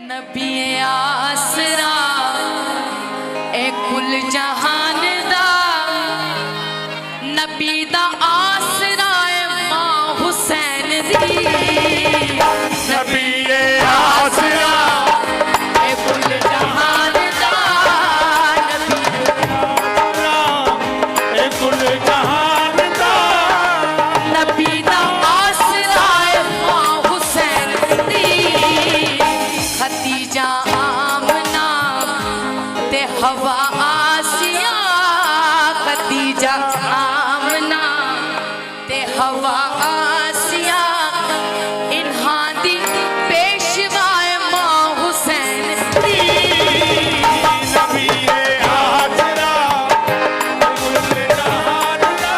नबी आसरा ए कुल जहान दा नबी दा आसरा ए मां हुसैन दी नबी आसरा ए कुल जहान दा ए कुल जहान दा नबी दा आसरा ए मां हुसैन दी खदीजा आमना ते हवा आसिया खदीजा आमना ते हवा आसिया इन्हां दी पेशवाए मां हुसैन दी नबी आसरा कुल जहान दा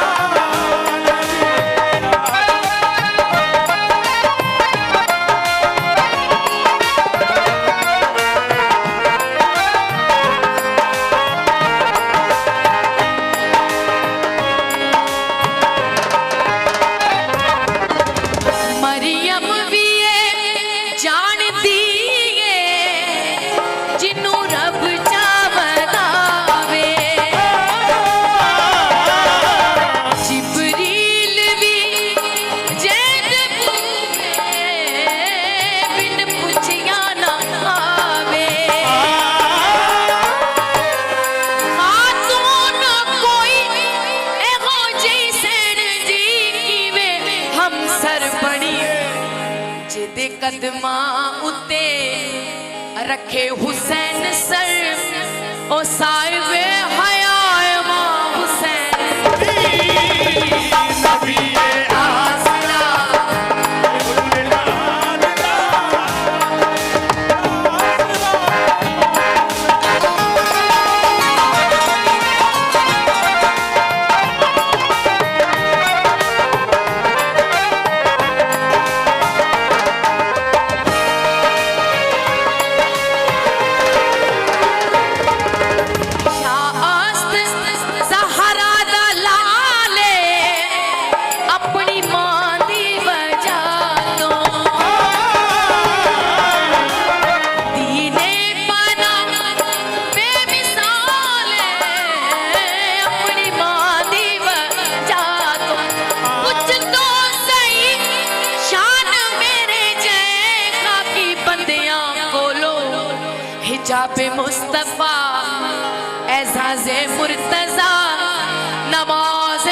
मरियम भी जानती है जिन्नू रब चावदा वे जिबरील भी जैद बिन पुछिया ना आवे खातून कोई एहो जैसन जी कीवे हम सर बड़ी जिदे कदमा उते रखे हुसैन सर ओ साहिबे हया मां हुसैन नबी आसरा कुल जहान दा शास्त सहारा दा लाले अपनी मां दी वजह तो दीने बना बेमिसाल अपनी मां दी वजह तो कुछ तो सही शान मेरे जैसा की बंदियां कोलो हिजाब मुस्तफा एजाज़े मुर्तज़ा नमाज